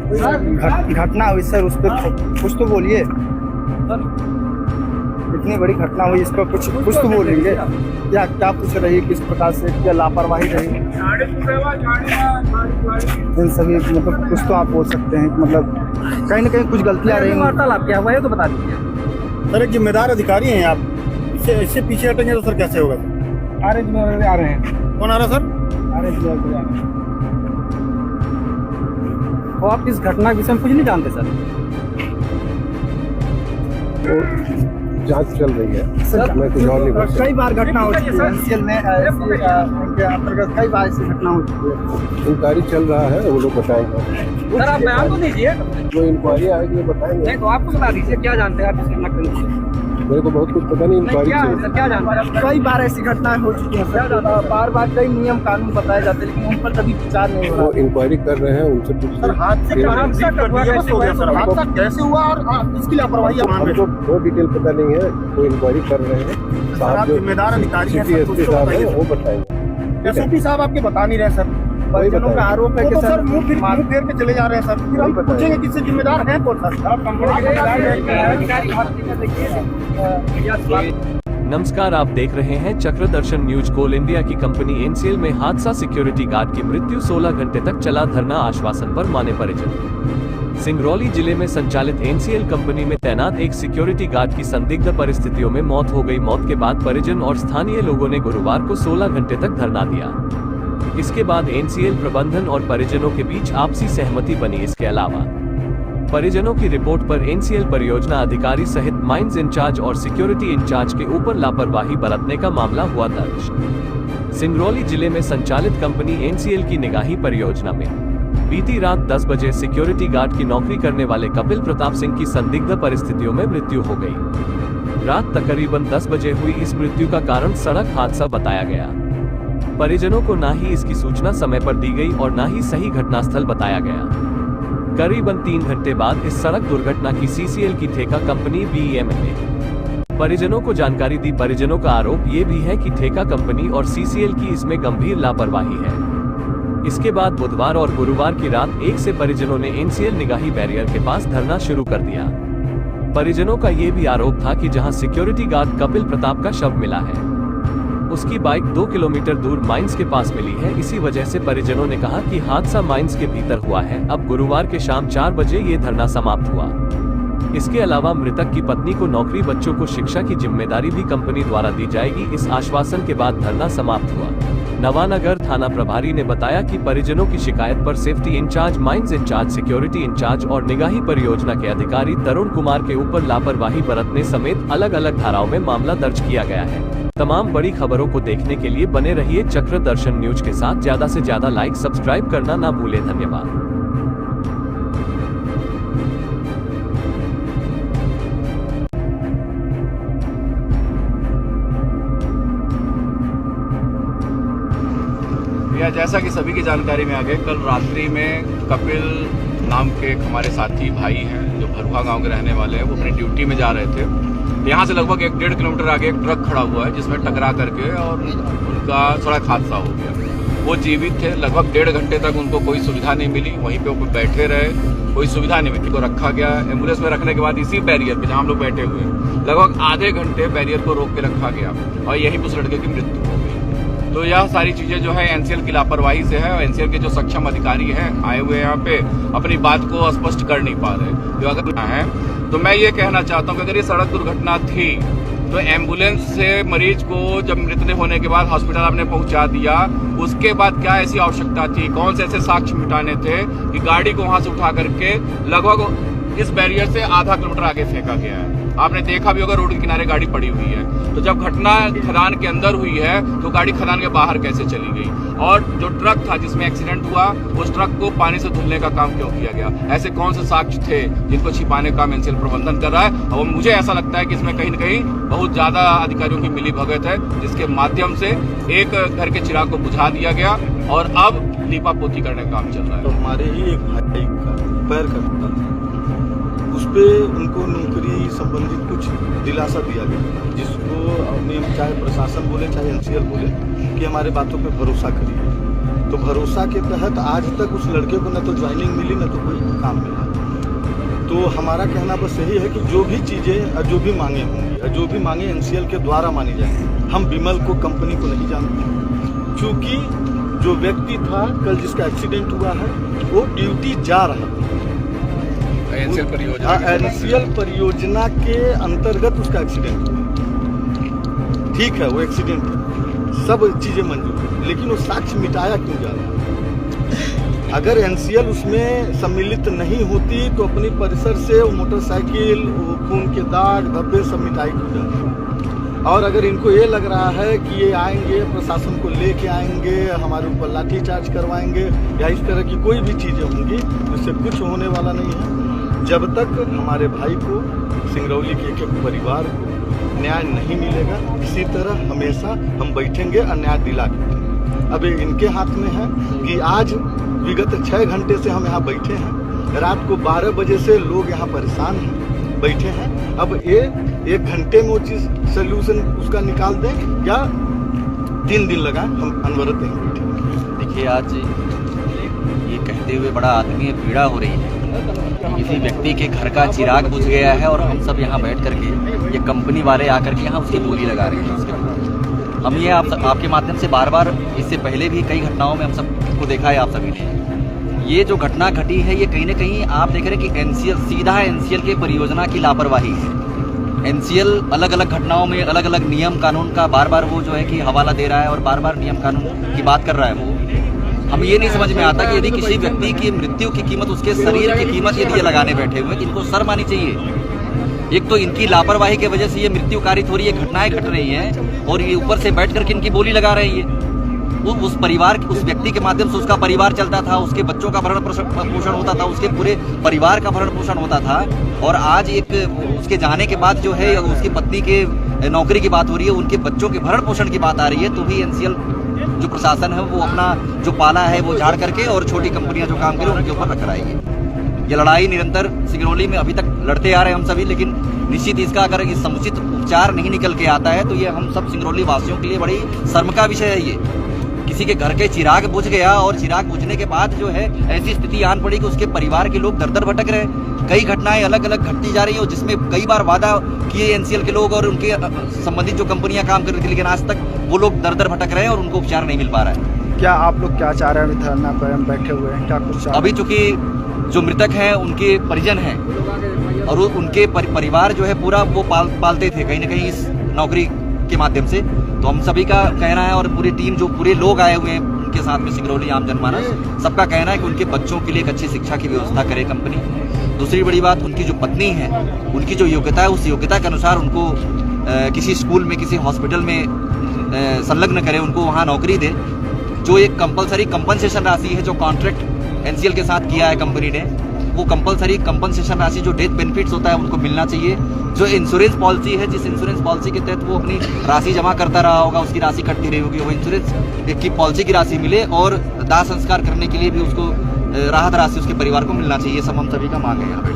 घटना हुई सर, उस पर कुछ तो बोलिए। इतनी बड़ी घटना हुई, इस पर कुछ तो बोलेंगे। क्या क्या पूछ रही, किस प्रकार से क्या लापरवाही रही, इन सभी मतलब कुछ तो आप बोल सकते हैं। मतलब कहीं ना कहीं कुछ गलतियाँ रही। वार्तालाप क्या हुआ है तो बता दीजिए सर। एक जिम्मेदार अधिकारी हैं आप, इससे पीछे हटेंगे तो सर कैसे होगा सर? आ रहे हैं। कौन आ रहा सर? तो आप इस घटना के विषय में कुछ नहीं जानते सर? जांच चल रही है सर, मैं कुछ और नहीं बोल सकता। कई बार घटना हो चुकी है एनसीएल में, के अंतर्गत कई बार ऐसी घटना हो चुकी है। इंक्वायरी चल रहा है, वो लोग बताएंगे। सर आप बयान तो दीजिए। जो इंक्वायरी आएगी वो बताएंगे। नहीं तो आपको बता दीजिए क्या जानते हैं आप इस घटना के विषय? मेरे को बहुत कुछ पता नहीं, इंक्वायरी क्या चल क्या जानते हैं? कई बार ऐसी घटनाएं हो चुकी हैं सर। बार बार कई नियम कानून बताए जाते हैं, लेकिन उन पर कभी विचार नहीं हो वो रहा। इंक्वायरी कर रहे हैं, उनसे सर हादसा कैसे हुआ और इसकी लापरवाही आप मान रहे हमको बहुत डिटेल पता नहीं है, वो इंक्वायरी कर रहे हैं। सर आप जिम्मेदार अधिकारी हैं, एसपी साहब है, वो बताएंगे। एसपी साहब आपके बता नहीं रहे सर। परिजनों का आरोप है कि सर मुंह फेर के चले जा रहे हैं सर। फिर हम पूछेंगे किससे जिम्मेदार हैं कौन सर? नमस्कार, आप देख रहे हैं चक्र दर्शन न्यूज। कोल इंडिया की कंपनी एनसीएल में हादसा, सिक्योरिटी गार्ड की मृत्यु, 16 घंटे तक चला धरना, आश्वासन पर माने परिजन। सिंगरौली जिले में संचालित एनसीएल कंपनी में तैनात एक सिक्योरिटी गार्ड की संदिग्ध परिस्थितियों में मौत हो गई। मौत के बाद परिजन और स्थानीय लोगों ने गुरुवार को 16 घंटे तक धरना दिया। इसके बाद एनसीएल प्रबंधन और परिजनों के बीच आपसी सहमति बनी। इसके अलावा परिजनों की रिपोर्ट पर एनसीएल परियोजना अधिकारी सहित माइंस इंचार्ज और सिक्योरिटी इंचार्ज के ऊपर लापरवाही बरतने का मामला हुआ दर्ज। सिंगरौली जिले में संचालित कंपनी एनसीएल की निगाही परियोजना में बीती रात 10 बजे सिक्योरिटी गार्ड की नौकरी करने वाले कपिल प्रताप सिंह की संदिग्ध परिस्थितियों में मृत्यु हो गई। रात तकरीबन 10 बजे हुई इस मृत्यु का कारण सड़क हादसा बताया गया। परिजनों को न ही इसकी सूचना समय पर दी गई और न ही सही घटनास्थल बताया गया। करीबन 3 घंटे बाद इस सड़क दुर्घटना की सीसीएल की ठेका कंपनी बीईएम ने परिजनों को जानकारी दी। परिजनों का आरोप ये भी है कि ठेका कंपनी और सीसीएल की इसमें गंभीर लापरवाही है। इसके बाद बुधवार और गुरुवार की रात 1 से परिजनों ने एनसीएल निगाही बैरियर के पास धरना शुरू कर दिया। परिजनों का ये भी आरोप था कि जहां सिक्योरिटी गार्ड कपिल प्रताप का शव मिला है, उसकी बाइक 2 किलोमीटर दूर माइंस के पास मिली है। इसी वजह से परिजनों ने कहा कि हादसा माइंस के भीतर हुआ है। अब गुरुवार के शाम 4 बजे ये धरना समाप्त हुआ। इसके अलावा मृतक की पत्नी को नौकरी, बच्चों को शिक्षा की जिम्मेदारी भी कंपनी द्वारा दी जाएगी। इस आश्वासन के बाद धरना समाप्त हुआ। नवानगर थाना प्रभारी ने बताया कि परिजनों की शिकायत पर safety incharge, mines incharge, security incharge और निगाही परियोजना के अधिकारी तरुण कुमार के ऊपर लापरवाही बरतने समेत अलग अलग धाराओं में मामला दर्ज किया गया है। तमाम बड़ी खबरों को देखने के लिए बने रहिए चक्र दर्शन न्यूज के साथ। ज्यादा से ज्यादा लाइक, सब्सक्राइब करना ना भूले। धन्यवाद। जैसा कि सभी की जानकारी में आ गए, कल रात्रि में कपिल नाम के एक हमारे साथी भाई हैं जो भरुआ गांव के रहने वाले हैं, वो अपनी ड्यूटी में जा रहे थे। यहाँ से लगभग 1-1.5 किलोमीटर आगे एक ट्रक खड़ा हुआ है जिसमें टकरा करके और उनका सड़क हादसा हो गया। वो जीवित थे। लगभग 1.5 घंटे तक उनको कोई सुविधा नहीं मिली, वहीं पे वो बैठे रहे, कोई सुविधा नहीं मिली। को रखा गया एम्बुलेंस में। रखने के बाद इसी बैरियर पे जहाँ हम लोग बैठे हुए लगभग आधे घंटे बैरियर को रोक के रखा गया और यहीं पर उस लड़के की मृत्यु हो गई। तो यह सारी चीजें जो है एनसीएल की लापरवाही से है और एनसीएल के जो सक्षम अधिकारी हैं आए हुए यहाँ पे अपनी बात को स्पष्ट कर नहीं पा रहे। जो अगर है तो मैं ये कहना चाहता हूँ कि अगर ये सड़क दुर्घटना थी तो एम्बुलेंस से मरीज को जब मृतदेह होने के बाद हॉस्पिटल आपने पहुंचा दिया, उसके बाद क्या ऐसी आवश्यकता थी, कौन से ऐसे साक्ष्य मिटाने थे कि गाड़ी को वहां से उठा करके लगभग इस बैरियर से आधा किलोमीटर आगे फेंका गया है। आपने देखा भी होगा रोड के किनारे गाड़ी पड़ी हुई है। तो जब घटना खदान के अंदर हुई है तो गाड़ी खदान के बाहर कैसे चली गई? और जो ट्रक था जिसमें एक्सीडेंट हुआ, उस ट्रक को पानी से धुलने का काम क्यों किया गया? ऐसे कौन से साक्ष्य थे जिनको छिपाने का काम एनसीएल प्रबंधन कर रहा है? और मुझे ऐसा लगता है कि इसमें कहीं न कहीं बहुत ज्यादा अधिकारियों की मिलीभगत है, जिसके माध्यम से एक घर के चिराग को बुझा दिया गया और अब लीपापोती करने का काम चल रहा है। तो हमारे ही एक भाई का पैर कटता था, उस पे उनको नौकरी संबंधित कुछ दिलासा दिया गया, जिसको अपने चाहे प्रशासन बोले चाहे एनसीएल बोले कि हमारे बातों पे भरोसा करिए। तो भरोसा के तहत आज तक उस लड़के को न तो ज्वाइनिंग मिली न तो कोई काम मिला। तो हमारा कहना बस यही है कि जो भी चीज़ें और जो भी मांगे होंगी और जो भी मांगे एनसीएल के द्वारा मानी जाएंगी। हम विमल को कंपनी को नहीं जानते, क्योंकि जो व्यक्ति था कल जिसका एक्सीडेंट हुआ है वो ड्यूटी जा रहा था। एनसीएल परियोजना के अंतर्गत उसका एक्सीडेंट हुआ। ठीक है, वो एक्सीडेंट है, सब चीज़ें मंजूर है, लेकिन वो साक्ष्य मिटाया क्यों जा रहा है? अगर एनसीएल उसमें सम्मिलित नहीं होती तो अपनी परिसर से वो मोटरसाइकिल, वो खून के दाग धब्बे सब मिटाई क्यों जा रही है? और अगर इनको ये लग रहा है कि ये आएंगे प्रशासन को लेके आएंगे, हमारे ऊपर लाठीचार्ज करवाएंगे या इस तरह की कोई भी चीज़ें होंगी, इससे कुछ होने वाला नहीं है। जब तक हमारे भाई को, सिंगरौली के एक परिवार को न्याय नहीं मिलेगा, इसी तरह हमेशा हम बैठेंगे और न्याय दिला के। अब इनके हाथ में है कि आज विगत 6 घंटे से हम यहाँ बैठे हैं, रात को 12 बजे से लोग यहाँ परेशान हैं, बैठे हैं। अब ये 1 घंटे में वो चीज़ सोल्यूशन उसका निकाल दें या 3 दिन लगा, हम अनवरत नहीं बैठे। देखिए, आज ये कहते हुए बड़ा आदमी पीड़ा हो रही है। किसी व्यक्ति के घर का चिराग बुझ गया है और हम सब यहाँ बैठ करके, ये कंपनी वाले आकर के यहाँ उसकी बोली लगा रहे हैं। उसके हम ये आपके माध्यम से बार बार, इससे पहले भी कई घटनाओं में हम सबको देखा है, आप सभी ने। ये जो घटना घटी है ये कहीं ना कहीं आप देख रहे हैं कि एनसीएल, सीधा एनसीएल के परियोजना की लापरवाही है। एनसीएल अलग अलग घटनाओं में अलग अलग नियम कानून का बार बार वो जो है कि हवाला दे रहा है और बार बार नियम कानून की बात कर रहा है। वो हमें ये नहीं समझ में आता कि यदि किसी व्यक्ति की मृत्यु की कीमत, उसके शरीर की कीमत यदि ये लगाने बैठे हुए हैं, इनको शर्म आनी चाहिए। एक तो इनकी लापरवाही की वजह से ये मृत्यु कारित हो रही है, घटनाएं घट रही हैं, और ये ऊपर से बैठ करके इनकी बोली लगा रहे हैं। उस परिवार, उस व्यक्ति के माध्यम से उसका परिवार चलता था, उसके बच्चों का भरण पोषण होता था, उसके पूरे परिवार का भरण पोषण होता था। और आज एक उसके जाने के बाद जो है उसकी पत्नी के नौकरी की बात हो रही है, उनके बच्चों के भरण पोषण की बात आ रही है, तो भी एनसीएल जो प्रशासन है वो अपना जो पाला है वो झाड़ करके और छोटी कंपनियां जो काम करें उनके ऊपर रख रहा है। ये लड़ाई निरंतर सिंगरौली में अभी तक लड़ते आ रहे हैं हम सभी, लेकिन निश्चित इसका अगर इस समुचित उपचार नहीं निकल के आता है तो ये हम सब सिंगरौली वासियों के लिए बड़ी शर्म का विषय है। ये किसी के घर के चिराग बुझ गया और चिराग बुझने के बाद जो है ऐसी स्थिति आन पड़ी कि उसके परिवार के लोग दर दर भटक रहे हैं। कई घटनाएं अलग अलग घटती जा रही है जिसमें कई बार वादा किए एनसीएल के लोग और उनके संबंधित जो कंपनियां काम कर रही थी, लेकिन आज तक वो लोग दर दर भटक रहे हैं और उनको उपचार नहीं मिल पा रहा है। क्या आप लोग क्या चाह रहे हैं? धरना पर हम बैठे हुए हैं, क्या कुछ अभी चूंकि जो मृतक हैं उनके परिजन हैं और उनके परिवार जो है पूरा वो पालते थे कहीं ना कहीं इस नौकरी के माध्यम से, तो हम सभी का कहना है और पूरी टीम जो पूरे लोग आए हुए हैं उनके साथ में सिंगरौली आम जनमानस सबका कहना है कि उनके बच्चों के लिए एक अच्छी शिक्षा की व्यवस्था करे कंपनी। दूसरी बड़ी बात, उनकी जो पत्नी है उनकी जो योग्यता है उस योग्यता के अनुसार उनको किसी स्कूल में, किसी हॉस्पिटल में संलग्न करे, उनको वहाँ नौकरी दे। जो एक कंपलसरी कंपनसेशन राशि है जो कॉन्ट्रैक्ट एनसीएल के साथ किया है कंपनी ने, वो कंपलसरी कंपनसेशन राशि जो डेथ बेनिफिट्स होता है उनको मिलना चाहिए। जो इंश्योरेंस पॉलिसी है, जिस इंश्योरेंस पॉलिसी के तहत वो अपनी राशि जमा करता रहा होगा, उसकी राशि कटती रही होगी, वो इंश्योरेंस की पॉलिसी की राशि मिले और दाह संस्कार करने के लिए भी उसको राहत राशि उसके परिवार को मिलना चाहिए। सब हम सभी का मांग है यहाँ पे।